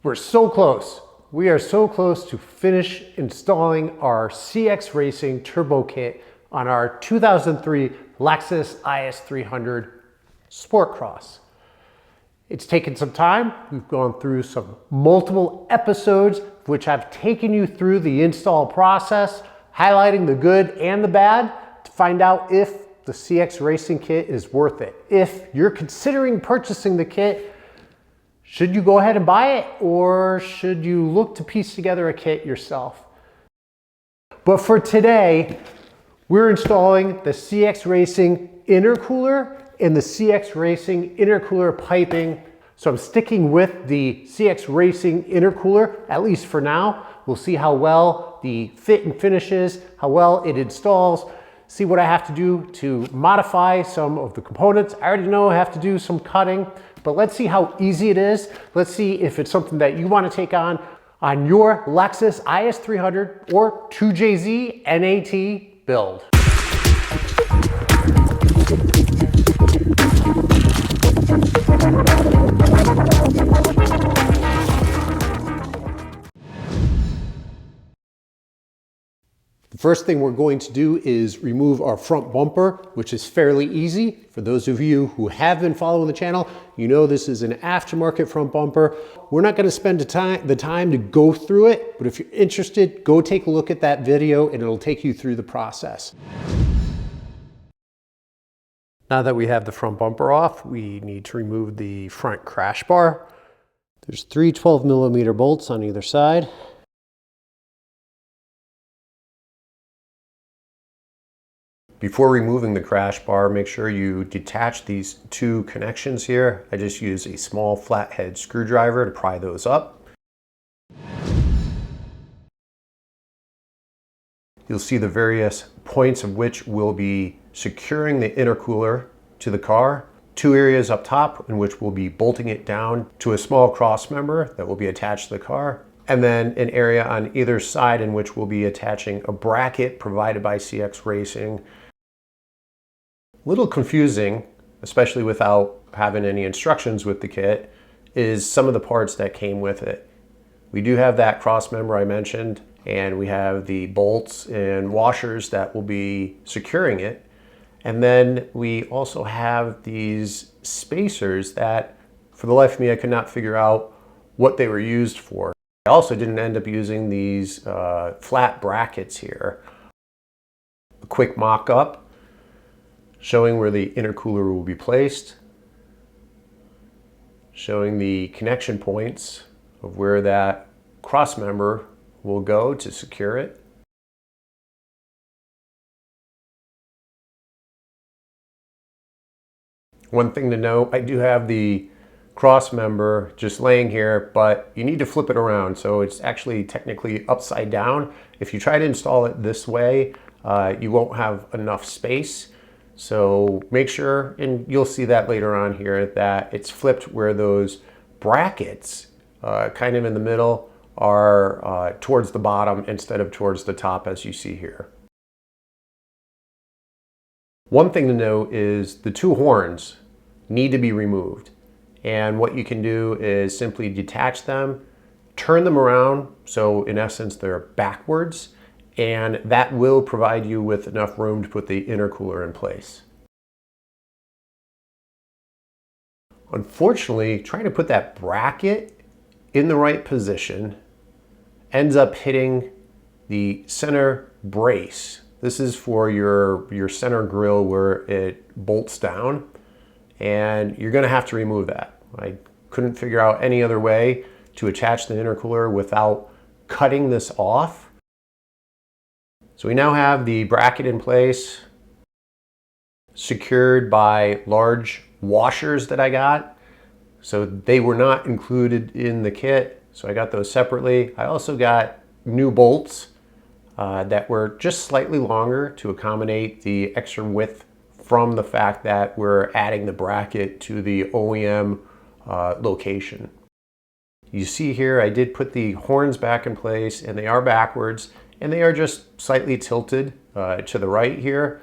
We're so close. We are so close to finish installing our CX Racing Turbo Kit on our 2003 Lexus IS300 Sport Cross. It's taken some time. We've gone through some multiple episodes, which have taken you through the install process, highlighting the good and the bad to find out if the CX Racing Kit is worth it. If you're considering purchasing the kit, should you go ahead and buy it, or should you look to piece together a kit yourself? But for today, we're installing the CX Racing intercooler and the CX Racing intercooler piping. So I'm sticking with the CX Racing intercooler, at least for now. We'll see how well the fit and finishes, how well it installs, see what I have to do to modify some of the components. I already know I have to do some cutting, but let's see how easy it is. Let's see if it's something that you want to take on your Lexus IS300 or 2JZ NAT build. The first thing we're going to do is remove our front bumper, which is fairly easy. For those of you who have been following the channel, you know this is an aftermarket front bumper. We're not going to spend the time to go through it, but if you're interested, go take a look at that video and it'll take you through the process. Now that we have the front bumper off, we need to remove the front crash bar. There's three 12mm bolts on either side. Before removing the crash bar, make sure you detach these two connections here. I just use a small flathead screwdriver to pry those up. You'll see the various points of which we'll be securing the intercooler to the car. Two areas up top in which we'll be bolting it down to a small cross member that will be attached to the car. And then an area on either side in which we'll be attaching a bracket provided by CX Racing. A little confusing, especially without having any instructions with the kit, is some of the parts that came with it. We do have that cross member I mentioned, and we have the bolts and washers that will be securing it. And then we also have these spacers that, for the life of me, I could not figure out what they were used for. I also didn't end up using these flat brackets here. A quick mock-up showing where the intercooler will be placed, showing the connection points of where that cross member will go to secure it. One thing to note, I do have the cross member just laying here, but you need to flip it around, so it's actually technically upside down. If you try to install it this way, you won't have enough space. So make sure, and you'll see that later on here, that it's flipped where those brackets, kind of in the middle, are towards the bottom instead of towards the top, as you see here. One thing to note is the two horns need to be removed. And what you can do is simply detach them, turn them around, so in essence they're backwards, and that will provide you with enough room to put the intercooler in place. Unfortunately, trying to put that bracket in the right position ends up hitting the center brace. This is for your center grill where it bolts down, and you're gonna have to remove that. I couldn't figure out any other way to attach the intercooler without cutting this off. So we now have the bracket in place, secured by large washers that I got. So they were not included in the kit, so I got those separately. I also got new bolts that were just slightly longer to accommodate the extra width from the fact that we're adding the bracket to the OEM location. You see here I did put the horns back in place, and they are backwards, and they are just slightly tilted to the right here.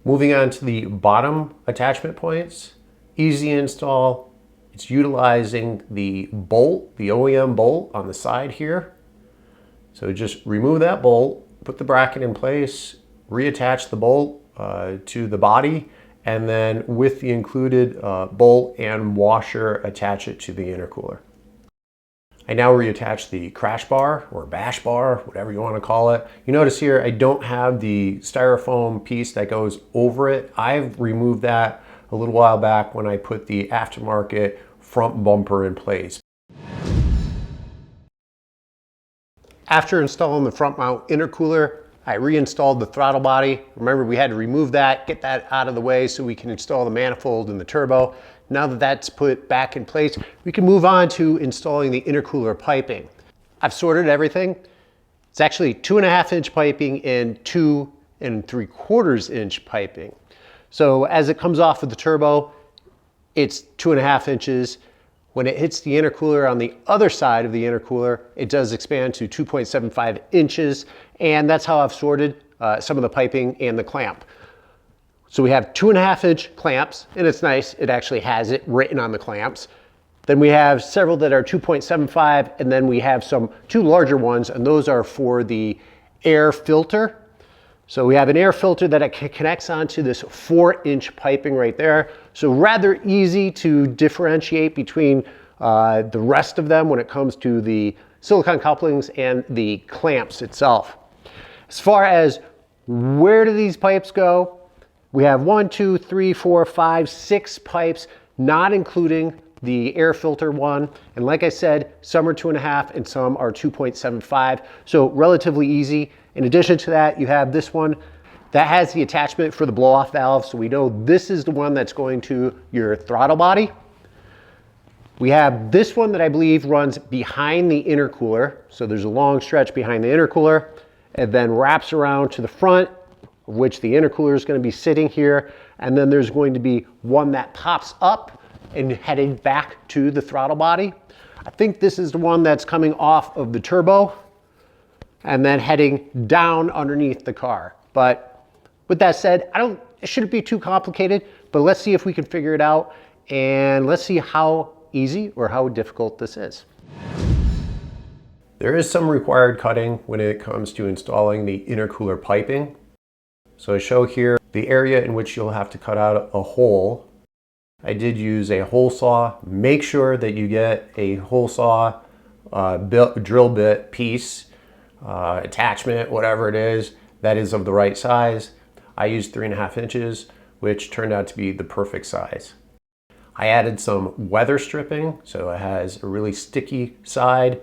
Moving on to the bottom attachment points, easy install, It's utilizing the bolt, the OEM bolt on the side here. So just remove that bolt, put the bracket in place, reattach the bolt to the body, and then with the included bolt and washer, attach it to the intercooler. I now reattach the crash bar or bash bar, whatever you want to call it. You notice here I don't have the styrofoam piece that goes over it. I've removed that a little while back when I put the aftermarket front bumper in place. After installing the front mount intercooler, I reinstalled the throttle body. Remember, we had to remove that, get that out of the way so we can install the manifold and the turbo. Now that that's put back in place, we can move on to installing the intercooler piping. I've sorted everything. It's actually 2.5 inch piping and 2 3/4 inch piping. So as it comes off of the turbo, it's 2.5 inches. When it hits the intercooler on the other side of the intercooler, it does expand to 2.75 inches. And that's how I've sorted some of the piping and the clamp. So we have 2.5 inch clamps, and it's nice, it actually has it written on the clamps. Then we have several that are 2.75, and then we have two larger ones, and those are for the air filter. So we have an air filter that it connects onto this 4-inch piping right there. So rather easy to differentiate between the rest of them when it comes to the silicone couplings and the clamps itself. As far as where do these pipes go, we have 1, 2, 3, 4, 5, 6 pipes, not including the air filter one. And like I said, some are 2.5 and some are 2.75. So relatively easy. In addition to that, you have this one that has the attachment for the blow-off valve. So we know this is the one that's going to your throttle body. We have this one that I believe runs behind the intercooler. So there's a long stretch behind the intercooler and then wraps around to the front, of which the intercooler is going to be sitting here. And then there's going to be one that pops up and heading back to the throttle body. I think this is the one that's coming off of the turbo and then heading down underneath the car. But with that said, it shouldn't be too complicated, but let's see if we can figure it out, and let's see how easy or how difficult this is. There is some required cutting when it comes to installing the intercooler piping. So I show here the area in which you'll have to cut out a hole. I did use a hole saw. Make sure that you get a hole saw drill bit piece, attachment, whatever it is, that is of the right size. I used 3.5 inches, which turned out to be the perfect size. I added some weather stripping, so it has a really sticky side.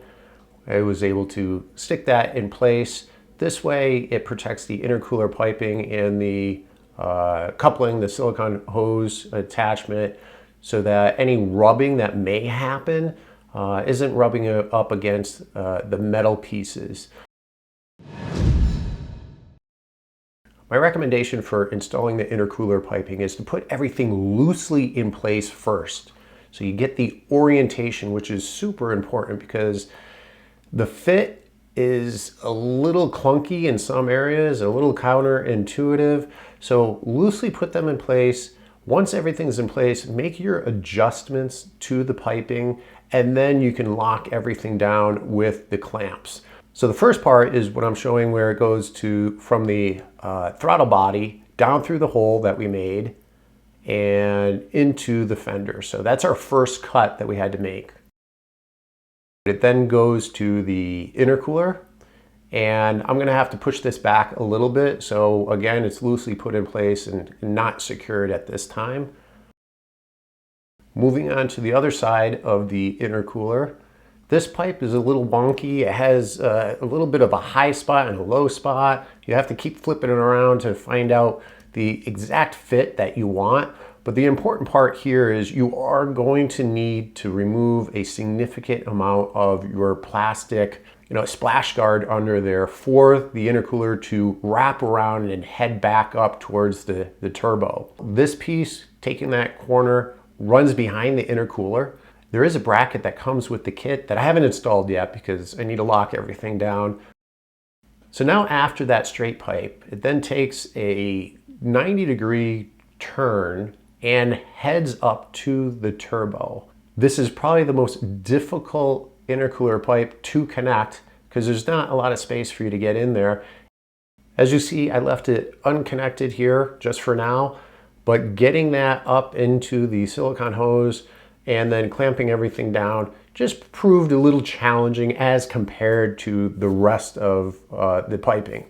I was able to stick that in place. This way it protects the intercooler piping and the coupling, the silicone hose attachment, so that any rubbing that may happen isn't rubbing it up against the metal pieces. My recommendation for installing the intercooler piping is to put everything loosely in place first. So you get the orientation, which is super important because the fit is a little clunky in some areas, a little counterintuitive. So loosely put them in place. Once everything's in place, make your adjustments to the piping, and then you can lock everything down with the clamps. So the first part is what I'm showing, where it goes from the throttle body down through the hole that we made and into the fender. So that's our first cut that we had to make. It then goes to the intercooler, and I'm gonna have to push this back a little bit. So again, it's loosely put in place and not secured at this time. Moving on to the other side of the intercooler. This pipe is a little wonky. It has a little bit of a high spot and a low spot. You have to keep flipping it around to find out the exact fit that you want. But the important part here is you are going to need to remove a significant amount of your plastic, splash guard under there for the intercooler to wrap around and head back up towards the turbo. This piece, taking that corner, runs behind the intercooler. There is a bracket that comes with the kit that I haven't installed yet because I need to lock everything down. So now after that straight pipe, it then takes a 90-degree turn and heads up to the turbo. This is probably the most difficult intercooler pipe to connect because there's not a lot of space for you to get in there. As you see, I left it unconnected here just for now, but getting that up into the silicone hose and then clamping everything down just proved a little challenging as compared to the rest of the piping.